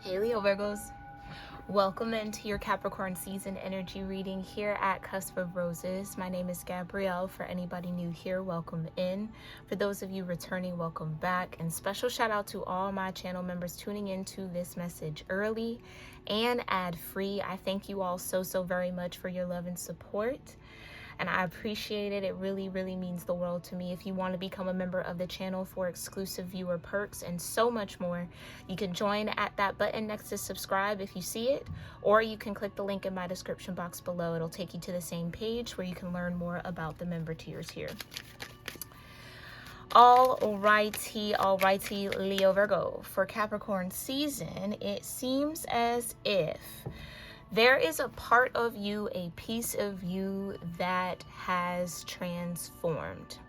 Hey Leo Virgos, welcome into your Capricorn season energy reading here at Cusp of Roses. My name is Gabrielle. For anybody new here, welcome in. For those of you returning, welcome back. And special shout out to all my channel members tuning into this message early and ad free. I thank you all so very much for your love and support. And I appreciate it. It really means the world to me. If you want to become a member of the channel for exclusive viewer perks and so much more, you can join at that button next to subscribe if you see it, or you can click the link in my description box below. It'll take you to the same page where you can learn more about the member tiers here. Alrighty, Leo Virgo. For Capricorn season, it seems as if there is a part of you, a piece of you that has transformed.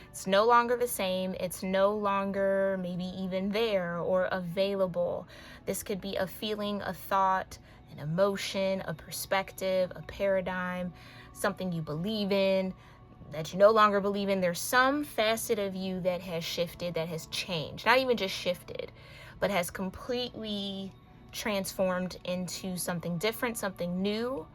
It's no longer the same. It's no longer maybe even there or available. This could be a feeling, a thought, an emotion, a perspective, a paradigm, something you believe in that you no longer believe in. There's some facet of you that has shifted, that has changed. Not even just shifted, but has completely transformed into something different, something new,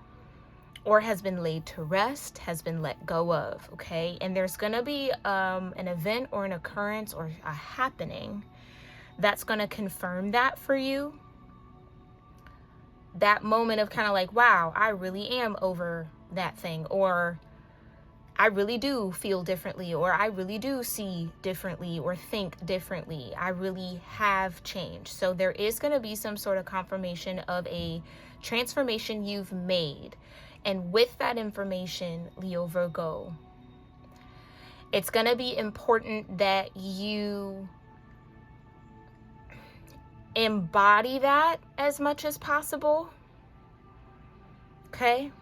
or has been laid to rest, has been let go of, okay? And there's gonna be an event or an occurrence or a happening that's gonna confirm that for you. That moment of kind of like, wow, I really am over that thing, or I really do feel differently, or I really do see differently or think differently. I really have changed. So there is going to be some sort of confirmation of a transformation you've made. And with that information, Leo Virgo, it's going to be important that you embody that as much as possible. Okay?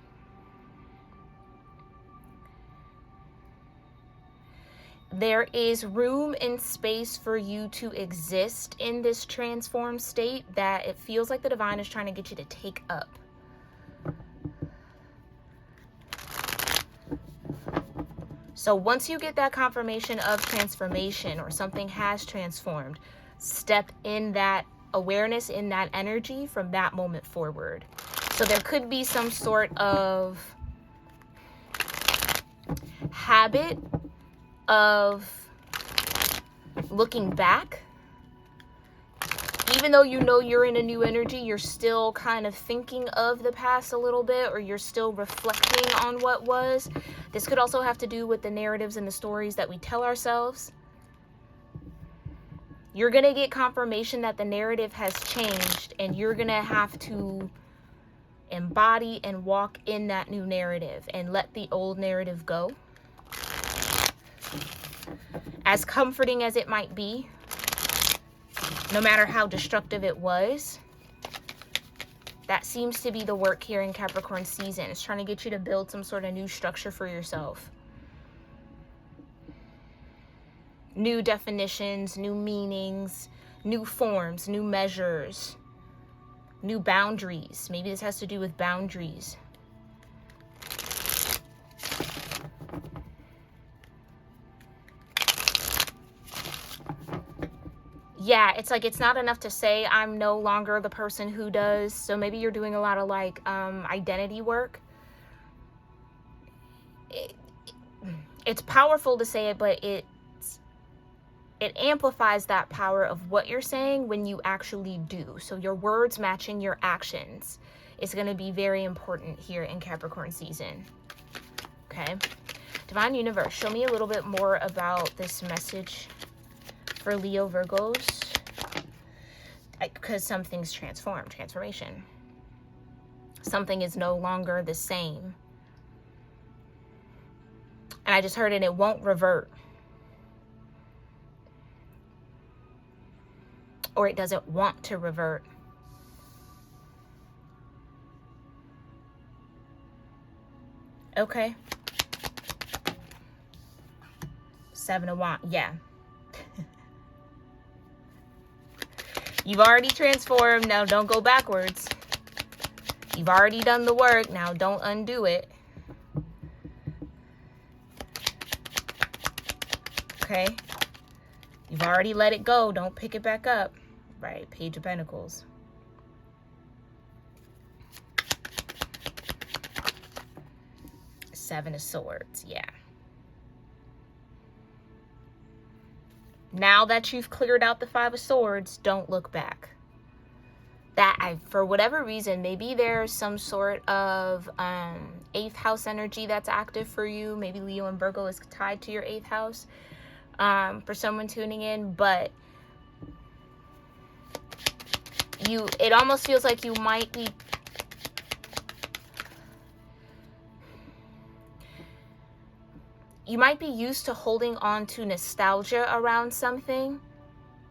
There is room and space for you to exist in this transformed state that it feels like the divine is trying to get you to take up. So once you get that confirmation of transformation or something has transformed, step in that awareness, in that energy from that moment forward. So there could be some sort of habit of looking back. Even though you know you're in a new energy, you're still kind of thinking of the past a little bit, or you're still reflecting on what was. This could also have to do with the narratives and the stories that we tell ourselves. You're going to get confirmation that the narrative has changed, and you're going to have to embody and walk in that new narrative and let the old narrative go. As comforting as it might be, no matter how destructive it was, that seems to be the work here in Capricorn season. It's trying to get you to build some sort of new structure for yourself. New definitions, new meanings, new forms, new measures, new boundaries. Maybe this has to do with boundaries. Yeah, it's like it's not enough to say I'm no longer the person who does. So maybe you're doing a lot of like identity work. It's powerful to say it, but it amplifies that power of what you're saying when you actually do. So your words matching your actions is going to be very important here in Capricorn season. Okay. Divine Universe, show me a little bit more about this message for Leo Virgos, because something's transformed, transformation. Something is no longer the same. And I just heard it won't revert. Or it doesn't want to revert. Okay. Seven of Wands, yeah. You've already transformed. Now don't go backwards. You've already done the work. Now don't undo it. Okay. You've already let it go. Don't pick it back up. Right. Page of Pentacles. Seven of Swords, yeah. Now that you've cleared out the Five of Swords, don't look back. For whatever reason, maybe there's some sort of 8th house energy that's active for you. Maybe Leo and Virgo is tied to your 8th house for someone tuning in. But it almost feels like you might be used to holding on to nostalgia around something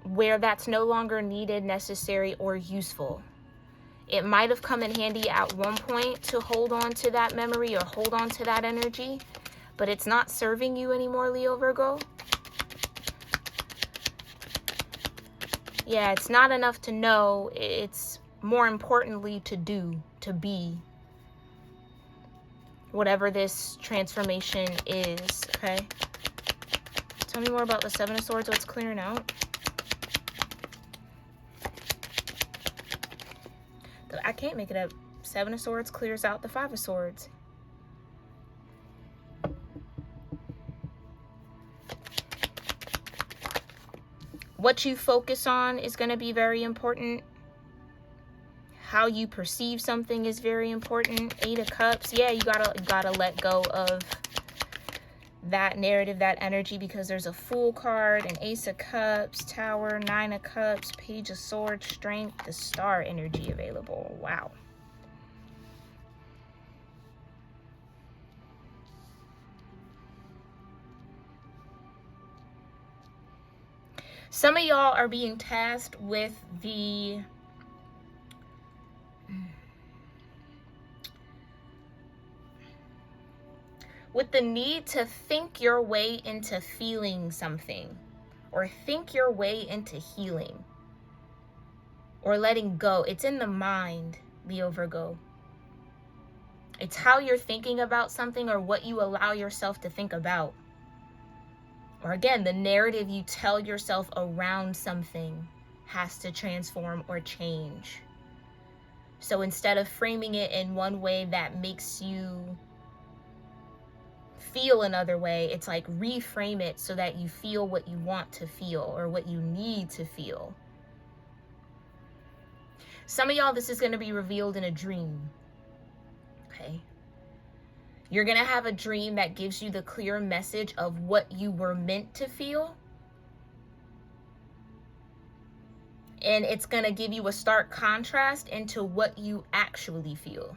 where that's no longer needed, necessary, or useful. It might have come in handy at one point to hold on to that memory or hold on to that energy, but it's not serving you anymore, Leo, Virgo. Yeah, it's not enough to know. It's more importantly to do, to be. Whatever this transformation is, okay? Tell me more about the Seven of Swords, what's clearing out. I can't make it up. Seven of Swords clears out the Five of Swords. What you focus on is going to be very important. How you perceive something is very important. 8 of Cups. Yeah, you gotta let go of that narrative, that energy, because there's a Fool card, an Ace of Cups, Tower, 9 of Cups, Page of Swords, Strength, the Star energy available. Wow. Some of y'all are being tasked with the need to think your way into feeling something, or think your way into healing, or letting go. It's in the mind, Leo, Virgo. It's how you're thinking about something, or what you allow yourself to think about. Or again, the narrative you tell yourself around something has to transform or change. So instead of framing it in one way that makes you feel another way, it's like reframe it so that you feel what you want to feel or what you need to feel. Some of y'all, this is going to be revealed in a dream. Okay? You're going to have a dream that gives you the clear message of what you were meant to feel. And it's going to give you a stark contrast into what you actually feel.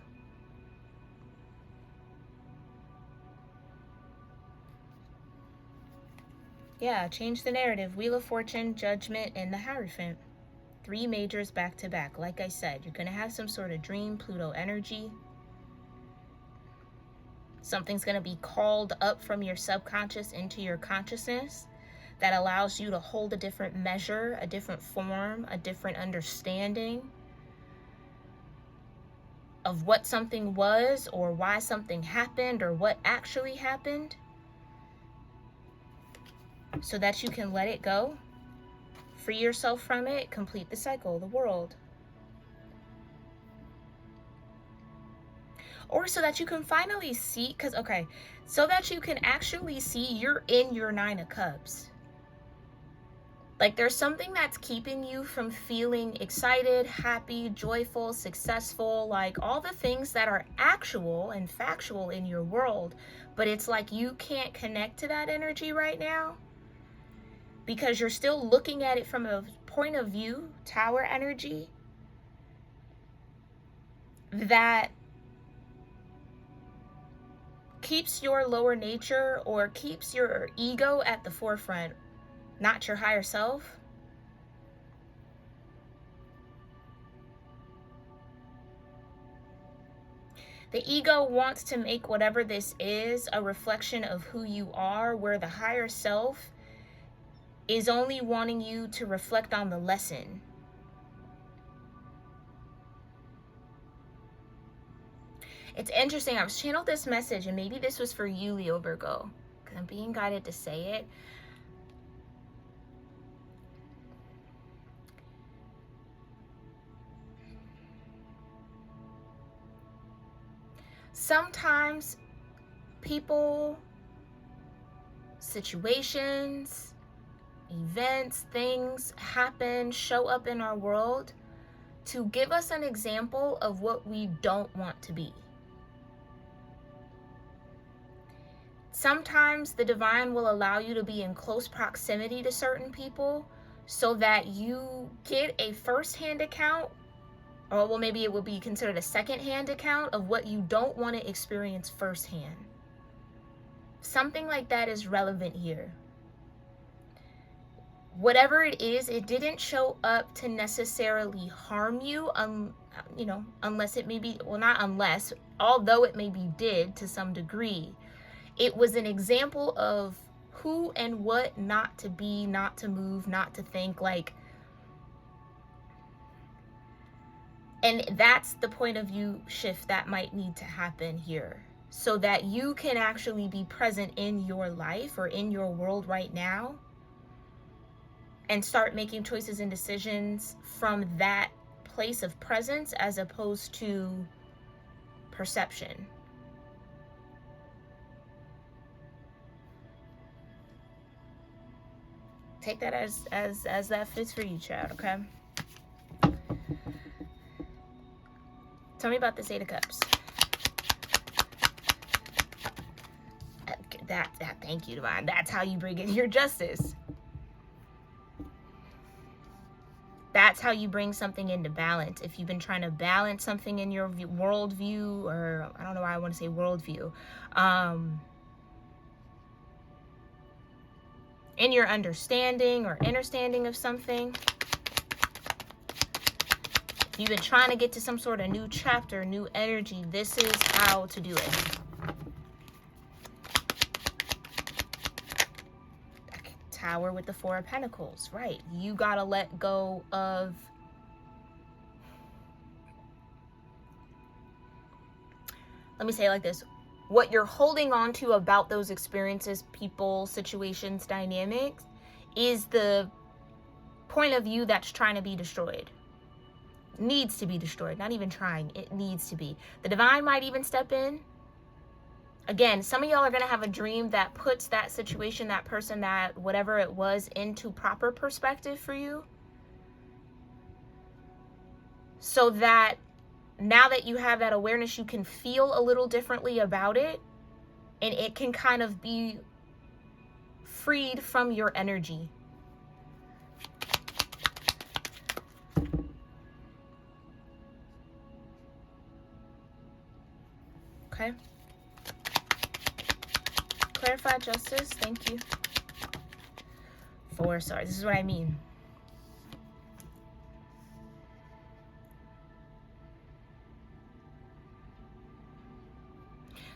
Yeah, change the narrative. Wheel of Fortune, Judgment, and the Hierophant. 3 majors back to back. Like I said, you're going to have some sort of dream, Pluto energy. Something's going to be called up from your subconscious into your consciousness that allows you to hold a different measure, a different form, a different understanding of what something was, or why something happened, or what actually happened, so that you can let it go, free yourself from it, complete the cycle, the world. Or so that you can finally see, so that you can actually see you're in your 9 of Cups. Like there's something that's keeping you from feeling excited, happy, joyful, successful, like all the things that are actual and factual in your world. But it's like you can't connect to that energy right now because you're still looking at it from a point of view, Tower energy, that keeps your lower nature or keeps your ego at the forefront, not your higher self. The ego wants to make whatever this is a reflection of who you are, where the higher self is only wanting you to reflect on the lesson. It's interesting. I was channeled this message, and maybe this was for you, Leo, Virgo, because I'm being guided to say it. Sometimes people, situations, events, things happen, show up in our world to give us an example of what we don't want to be. Sometimes the divine will allow you to be in close proximity to certain people so that you get a first-hand account, or well, maybe it would be considered a second-hand account of what you don't want to experience firsthand. Something like that is relevant here. Whatever it is, it didn't show up to necessarily harm you, unless it maybe, well, not unless, although it maybe did to some degree. It was an example of who and what not to be, not to move, not to think, like, and that's the point of view shift that might need to happen here, so that you can actually be present in your life or in your world right now and start making choices and decisions from that place of presence as opposed to perception. Take that as that fits for you, child, okay? Tell me about this Eight of Cups. That thank you, divine. That's how you bring in your justice. That's how you bring something into balance. If you've been trying to balance something in your worldview, or I don't know why I want to say worldview, in your understanding or understanding of something, if you've been trying to get to some sort of new chapter, new energy, this is how to do it. Tower with the Four of Pentacles, right? You gotta let go of let me say it like this. What you're holding on to about those experiences, people, situations, dynamics, is the point of view that's trying to be destroyed. Needs to be destroyed. Not even trying. It needs to be. The divine might even step in. Again, some of y'all are going to have a dream that puts that situation, that person, that whatever it was into proper perspective for you. So that now that you have that awareness, you can feel a little differently about it. And it can kind of be freed from your energy. Okay. Clarify justice. Thank you. Four swords. This is what I mean.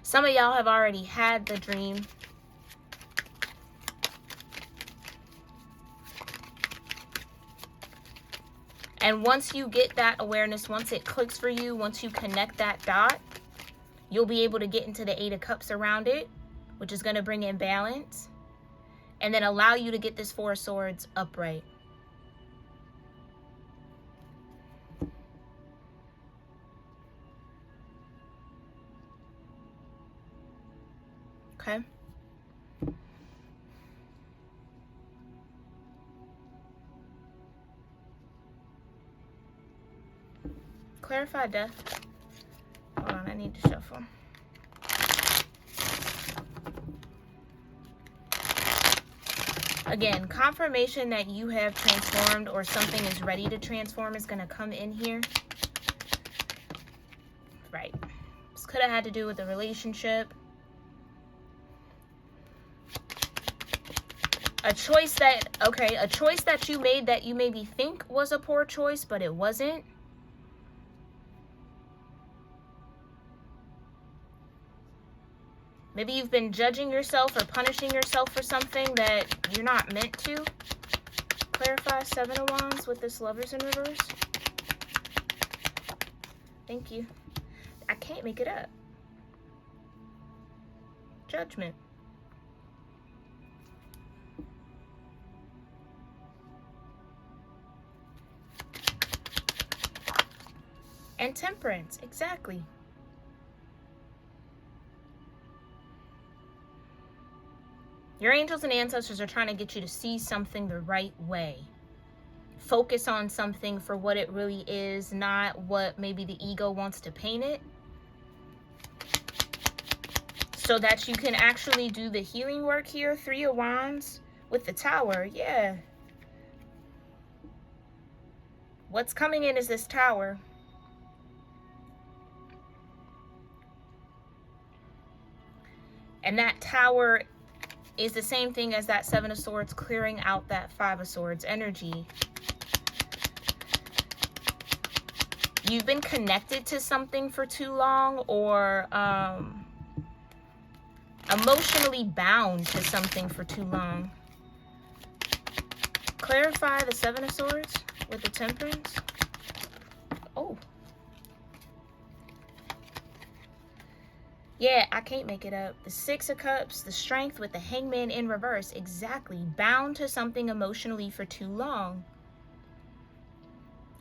Some of y'all have already had the dream. And once you get that awareness, once it clicks for you, once you connect that dot, you'll be able to get into the Eight of Cups around it, which is going to bring in balance, and then allow you to get this Four of Swords upright. Okay? Clarify death. Hold on, I need to shuffle. Again, confirmation that you have transformed or something is ready to transform is going to come in here. Right. This could have had to do with the relationship. A choice that you made that you maybe think was a poor choice, but it wasn't. Maybe you've been judging yourself or punishing yourself for something that you're not meant to. Clarify Seven of Wands with this Lovers in reverse. Thank you. I can't make it up. Judgment. And Temperance. Exactly. Your angels and ancestors are trying to get you to see something the right way. Focus on something for what it really is, not what maybe the ego wants to paint it. So that you can actually do the healing work here. 3 of Wands with the Tower. Yeah. What's coming in is this Tower. And that Tower is the same thing as that 7 of Swords, clearing out that 5 of Swords energy. You've been connected to something for too long, or emotionally bound to something for too long. Clarify the 7 of Swords with the Temperance. Oh. Yeah, I can't make it up. The 6 of Cups, the Strength with the Hangman in reverse. Exactly. Bound to something emotionally for too long.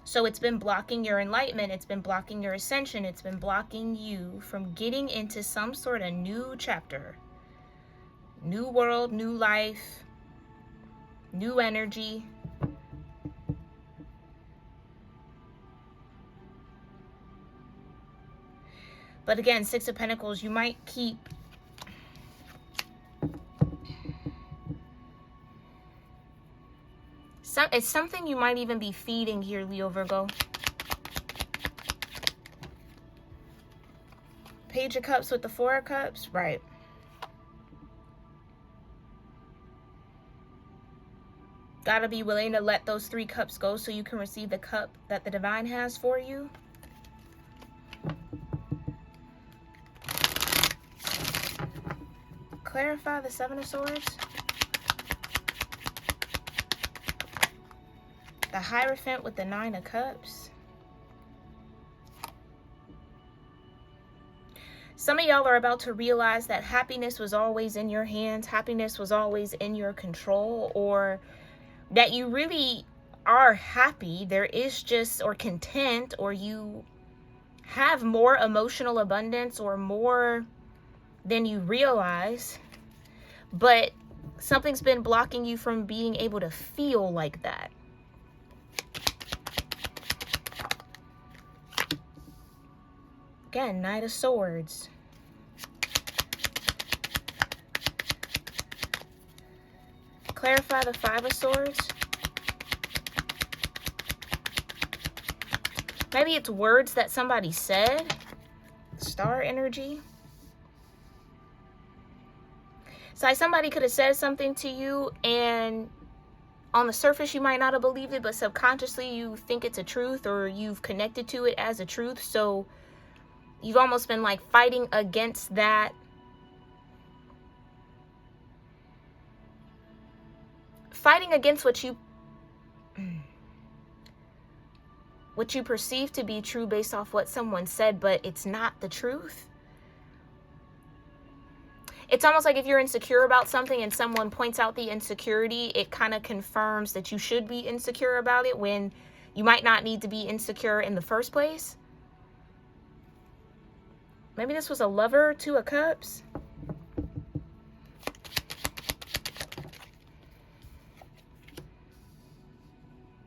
So it's been blocking your enlightenment. It's been blocking your ascension. It's been blocking you from getting into some sort of new chapter. New world, new life, new energy. But again, 6 of Pentacles, you might keep... it's something you might even be feeding here, Leo Virgo. Page of Cups with the 4 of Cups. Right. Gotta be willing to let those 3 cups go so you can receive the cup that the divine has for you. Clarify the 7 of Swords. The Hierophant with the 9 of Cups. Some of y'all are about to realize that happiness was always in your hands. Happiness was always in your control, or that you really are happy. There is just, or content, or you have more emotional abundance or more than you realize. But something's been blocking you from being able to feel like that. Again, Knight of Swords. Clarify the 5 of Swords. Maybe it's words that somebody said. Star energy. It's like somebody could have said something to you, and on the surface you might not have believed it, but subconsciously you think it's a truth, or you've connected to it as a truth. So you've almost been like fighting against that. Fighting against what you perceive to be true based off what someone said, but it's not the truth. It's almost like if you're insecure about something and someone points out the insecurity, it kind of confirms that you should be insecure about it when you might not need to be insecure in the first place. Maybe this was a Lover, 2 of Cups.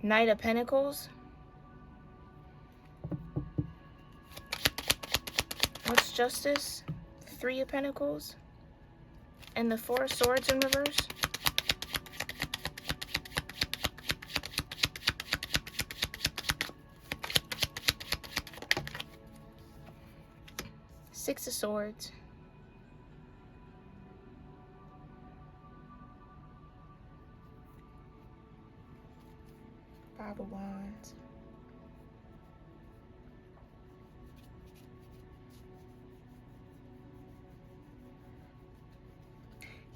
Knight of Pentacles. What's Justice? 3 of Pentacles. And the 4 of Swords in reverse. Six of Swords. 5 of Wands.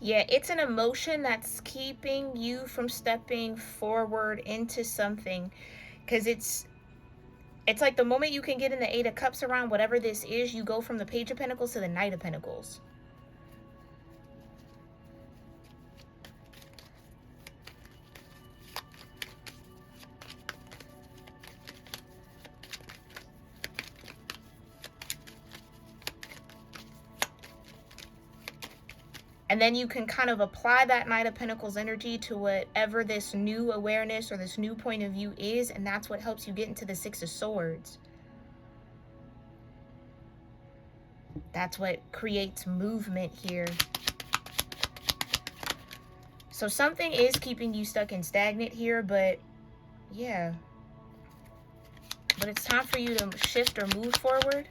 Yeah, it's an emotion that's keeping you from stepping forward into something, because it's like the moment you can get in the 8 of Cups around whatever this is, you go from the Page of Pentacles to the Knight of Pentacles. And then you can kind of apply that Knight of Pentacles energy to whatever this new awareness or this new point of view is. And that's what helps you get into the Six of Swords. That's what creates movement here. So something is keeping you stuck and stagnant here, but yeah. But it's time for you to shift or move forward.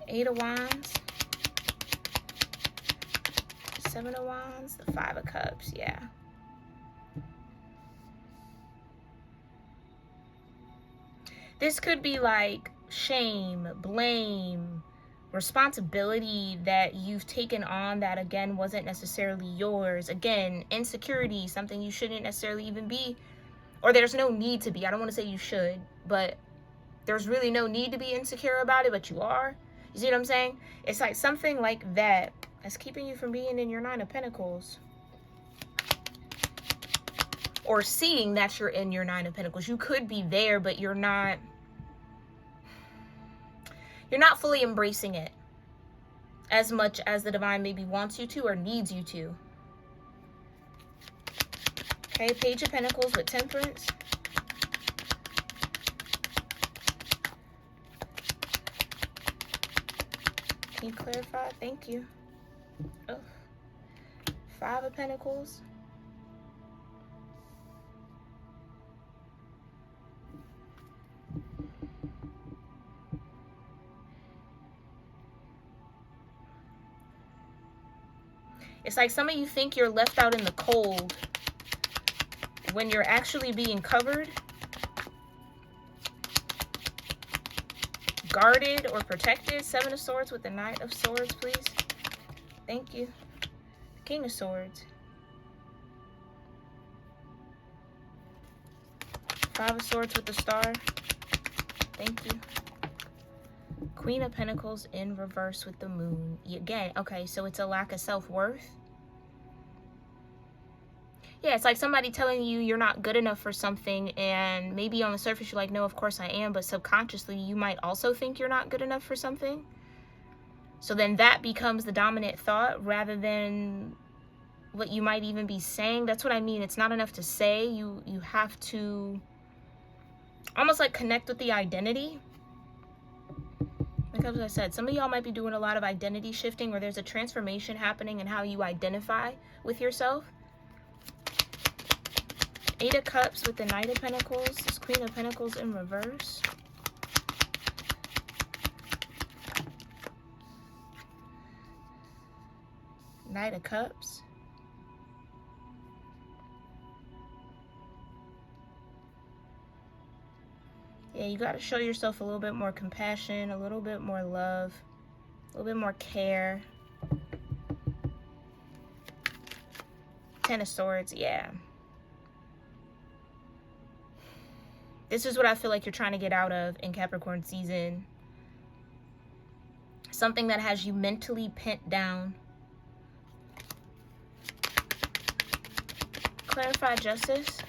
Eight of Wands. Seven of Wands, the Five of Cups, yeah. This could be like shame, blame, responsibility that you've taken on that, again, wasn't necessarily yours. Again, insecurity, something you shouldn't necessarily even be, or there's no need to be. I don't want to say you should, but there's really no need to be insecure about it, but you are. You see what I'm saying? It's like something like that. That's keeping you from being in your Nine of Pentacles. Or seeing that you're in your Nine of Pentacles. You could be there, but you're not fully embracing it as much as the divine maybe wants you to or needs you to. Okay, Page of Pentacles with Temperance. Can you clarify? Thank you. Oh. Five of Pentacles. It's like some of you think you're left out in the cold when you're actually being covered, guarded, or protected. Seven of Swords with the Knight of Swords, please. Thank you. King of Swords. Five of Swords with the Star. Thank you. Queen of Pentacles in reverse with the Moon. Again, okay, so it's a lack of self-worth. Yeah, it's like somebody telling you you're not good enough for something, and maybe on the surface you're like, no, of course I am, but subconsciously you might also think you're not good enough for something. So then that becomes the dominant thought rather than what you might even be saying. That's what I mean. It's not enough to say. You have to almost like connect with the identity. Like as I said, some of y'all might be doing a lot of identity shifting, or there's a transformation happening in how you identify with yourself. Eight of Cups with the Knight of Pentacles. This Queen of Pentacles in reverse. Knight of Cups. Yeah, you got to show yourself a little bit more compassion, a little bit more love, a little bit more care. Ten of Swords, yeah. This is what I feel like you're trying to get out of in Capricorn season. Something that has you mentally pent down. Clarify Justice.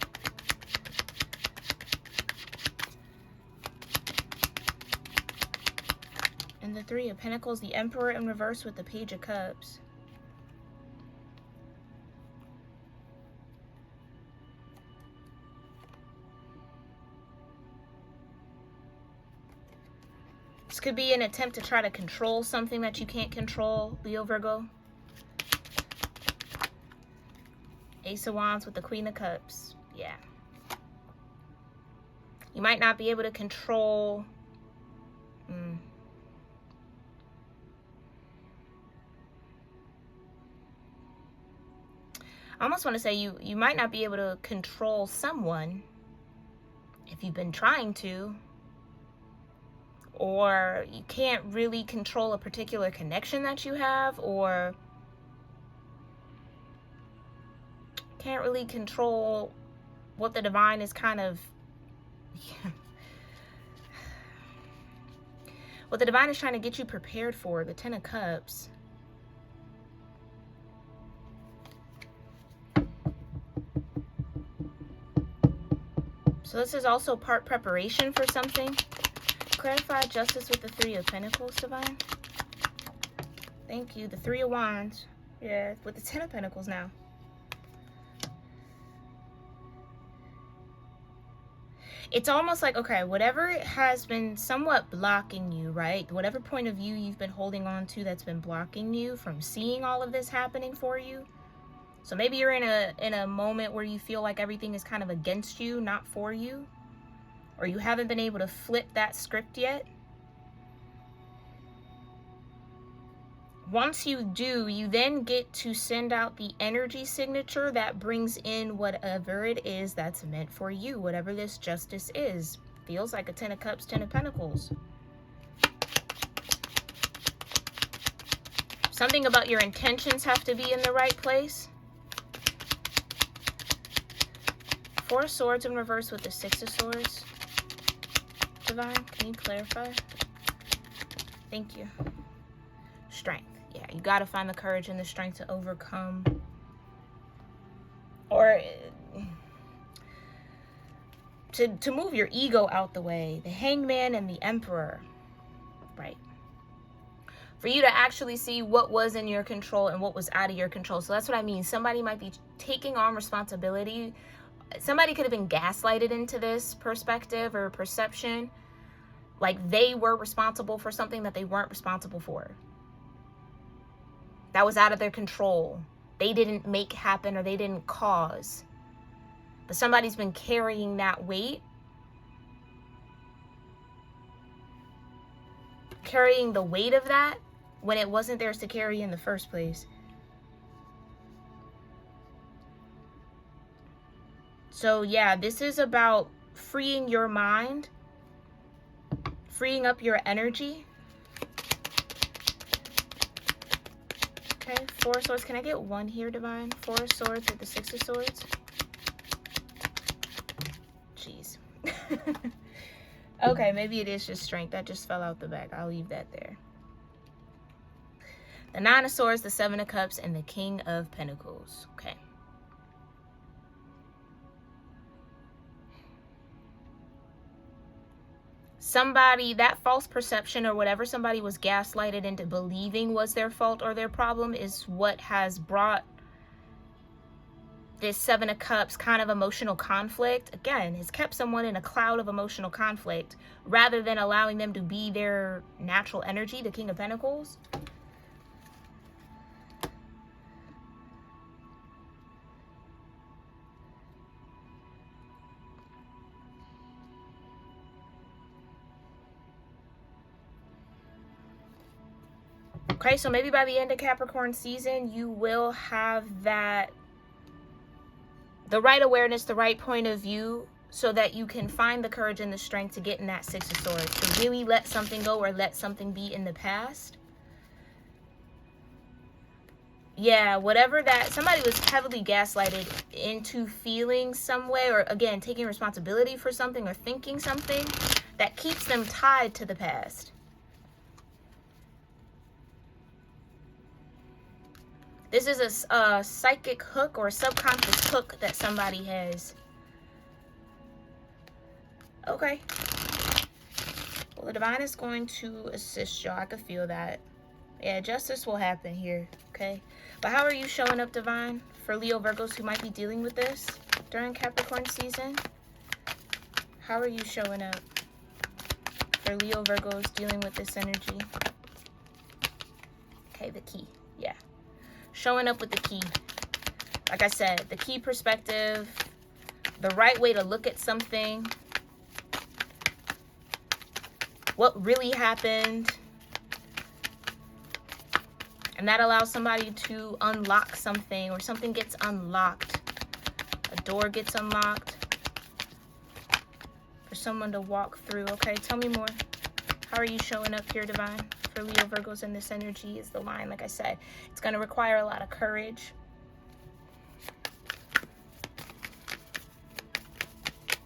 And the Three of Pentacles, the Emperor in reverse with the Page of Cups. This could be an attempt to try to control something that you can't control, Leo-Virgo. Ace of Wands with the Queen of Cups. Yeah. You might not be able to control... I almost want to say you might not be able to control someone if you've been trying to. Or you can't really control a particular connection that you have, or can't really control what the divine is kind of what the divine is trying to get you prepared for. The Ten of Cups. So this is also part preparation for something. Clarify Justice with the Three of Pentacles, divine. Thank you. The Three of Wands. Yeah, with the Ten of Pentacles now. It's almost like, okay, whatever has been somewhat blocking you, right? Whatever point of view you've been holding on to that's been blocking you from seeing all of this happening for you. So maybe you're in a moment where you feel like everything is kind of against you, not for you. Or you haven't been able to flip that script yet. Once you do, you then get to send out the energy signature that brings in whatever it is that's meant for you, whatever this justice is. Feels like a Ten of Cups, Ten of Pentacles. Something about your intentions have to be in the right place. Four of Swords in reverse with the Six of Swords. Divine, can you clarify? Thank you. Strength. Yeah, you got to find the courage and the strength to overcome, or to move your ego out the way. The Hangman and the Emperor, right? For you to actually see what was in your control and what was out of your control. So that's what I mean. Somebody might be taking on responsibility. Somebody could have been gaslighted into this perspective or perception, like they were responsible for something that they weren't responsible for. That was out of their control. They didn't make happen, or they didn't cause. But somebody's been carrying that weight. Carrying the weight of that when it wasn't theirs to carry in the first place. So yeah, this is about freeing your mind, freeing up your energy. Okay, Four of Swords. Can I get one here, Divine? Four of Swords with the Six of Swords. Jeez. Okay, maybe it is just strength. That just fell out the back. I'll leave that there. The Nine of Swords, the Seven of Cups, and the King of Pentacles. Okay. Somebody, that false perception or whatever somebody was gaslighted into believing was their fault or their problem is what has brought this Seven of Cups kind of emotional conflict. Again, has kept someone in a cloud of emotional conflict rather than allowing them to be their natural energy, the King of Pentacles. Okay, so maybe by the end of Capricorn season, you will have that, the right awareness, the right point of view, so that you can find the courage and the strength to get in that Six of Swords, to really let something go or let something be in the past. Yeah, whatever that, somebody was heavily gaslighted into feeling some way, or again, taking responsibility for something or thinking something that keeps them tied to the past. This is a psychic hook or a subconscious hook that somebody has. Okay. Well, the Divine is going to assist y'all. I could feel that. Yeah, justice will happen here, okay? But how are you showing up, Divine, for Leo Virgos who might be dealing with this during Capricorn season? How are you showing up for Leo Virgos dealing with this energy? Okay, the key. Yeah. Showing up with the key. Like I said, the key perspective, the right way to look at something, what really happened. And that allows somebody to unlock something, or something gets unlocked. A door gets unlocked for someone to walk through. Okay, tell me more. How are you showing up here, Divine? For Leo Virgos in this energy is the line. Like I said, it's going to require a lot of courage.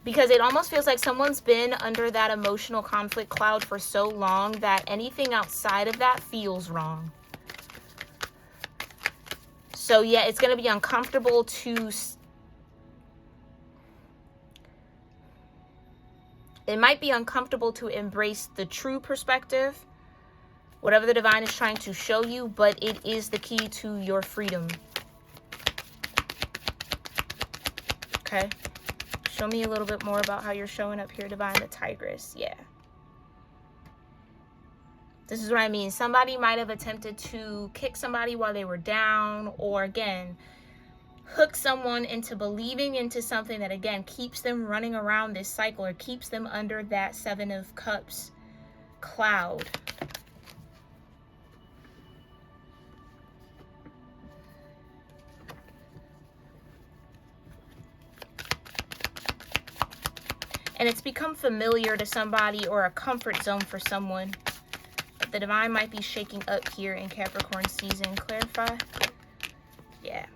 Because it almost feels like someone's been under that emotional conflict cloud for so long that anything outside of that feels wrong. So yeah, it's going to be uncomfortable to... It might be uncomfortable to embrace the true perspective whatever the divine is trying to show you, but it is the key to your freedom. Okay. Show me a little bit more about how you're showing up here, divine. The tigress. Yeah. This is what I mean. Somebody might have attempted to kick somebody while they were down, or again, hook someone into believing into something that, again, keeps them running around this cycle or keeps them under that Seven of Cups cloud. And it's become familiar to somebody or a comfort zone for someone. The divine might be shaking up here in Capricorn season. Clarify. Yeah.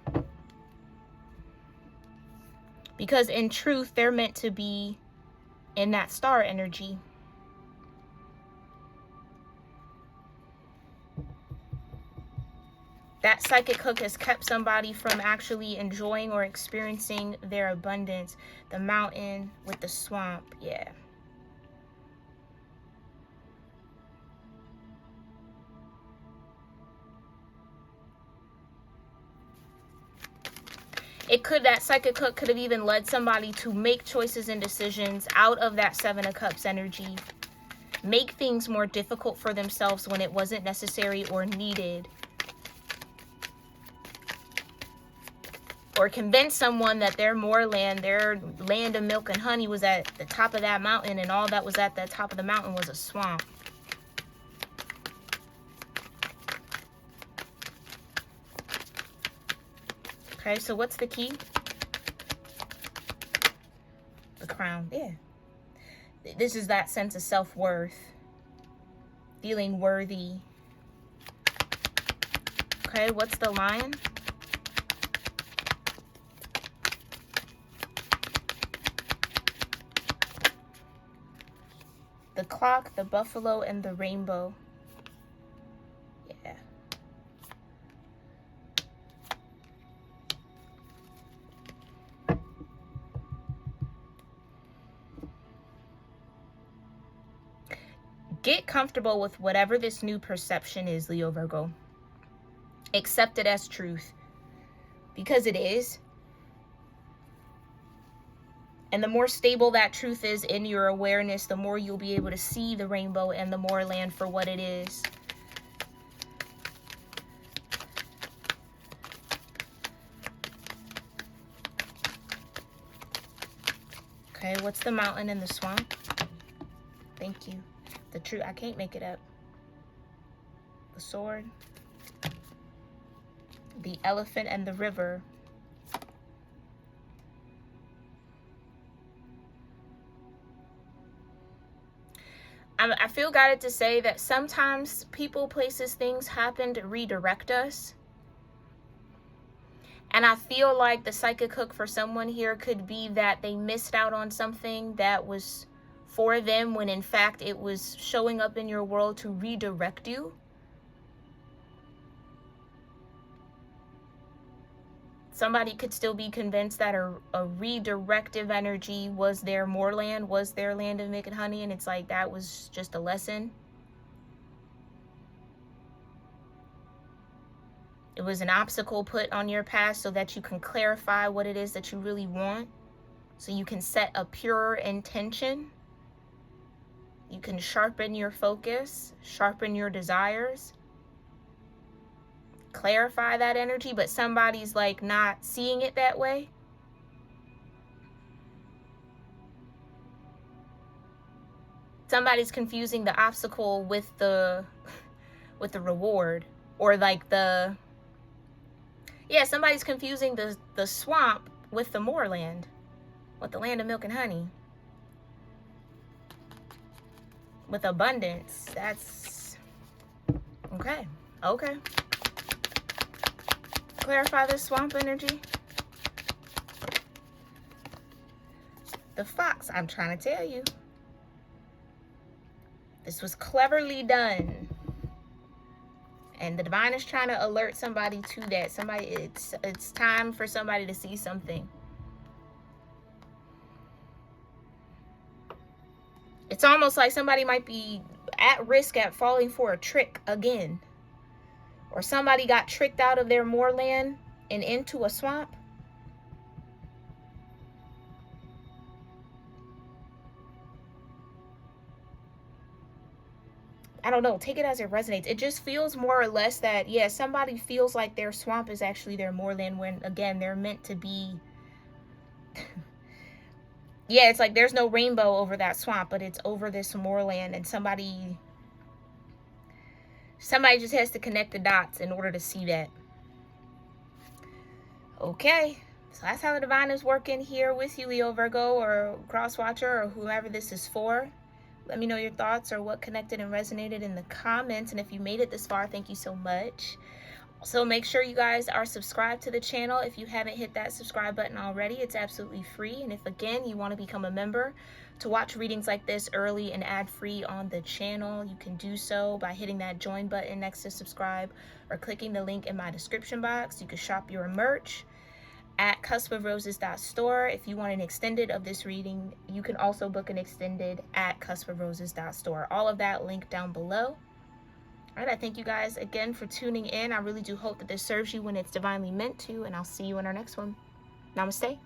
Because in truth, they're meant to be in that star energy. That psychic hook has kept somebody from actually enjoying or experiencing their abundance. The mountain with the swamp. Yeah. That psychic hook could have even led somebody to make choices and decisions out of that Seven of Cups energy. Make things more difficult for themselves when it wasn't necessary or needed. Or convince someone that their moorland, their land of milk and honey was at the top of that mountain, and all that was at the top of the mountain was a swamp. Okay, so what's the key? The crown. Yeah. This is that sense of self-worth. Feeling worthy. Okay, what's the lion? The clock, the buffalo, and the rainbow. Yeah. Get comfortable with whatever this new perception is, Leo Virgo. Accept it as truth. Because it is. And the more stable that truth is in your awareness, the more you'll be able to see the rainbow and the moorland for what it is. Okay, what's the mountain and the swamp? Thank you. The truth, I can't make it up. The sword. The elephant and the river. I feel guided to say that sometimes people, places, things happen to redirect us. And I feel like the psychic hook for someone here could be that they missed out on something that was for them when in fact it was showing up in your world to redirect you. Somebody could still be convinced that a redirective energy was their moorland, was their land of milk and honey, and it's like that was just a lesson. It was an obstacle put on your path so that you can clarify what it is that you really want, so you can set a pure intention. You can sharpen your focus, sharpen your desires, clarify that energy, but somebody's like not seeing it that way. Somebody's confusing the obstacle with the reward, or like somebody's confusing the swamp with the moorland, with the land of milk and honey, with abundance. That's okay. Clarify this swamp energy. The fox, I'm trying to tell you. This was cleverly done. And the divine is trying to alert somebody to that. It's time for somebody to see something. It's almost like somebody might be at risk at falling for a trick again. Or somebody got tricked out of their moorland and into a swamp. I don't know, take it as it resonates. It just feels more or less that, yeah, somebody feels like their swamp is actually their moorland when, again, they're meant to be. Yeah, it's like there's no rainbow over that swamp, but it's over this moorland, and somebody just has to connect the dots in order to see that. Okay, so that's how the divine is working here with you, Leo, Virgo, or cross watcher, or whoever this is for. Let me know your thoughts or what connected and resonated in the comments. And if you made it this far, thank you so much. So make sure you guys are subscribed to the channel. If you haven't hit that subscribe button already, it's absolutely free. And if, again, you want to become a member to watch readings like this early and ad-free on the channel, you can do so by hitting that join button next to subscribe or clicking the link in my description box. You can shop your merch at cuspofroses.store. If you want an extended of this reading, you can also book an extended at cuspofroses.store. All of that linked down below. All right, I thank you guys again for tuning in. I really do hope that this serves you when it's divinely meant to, and I'll see you in our next one. Namaste.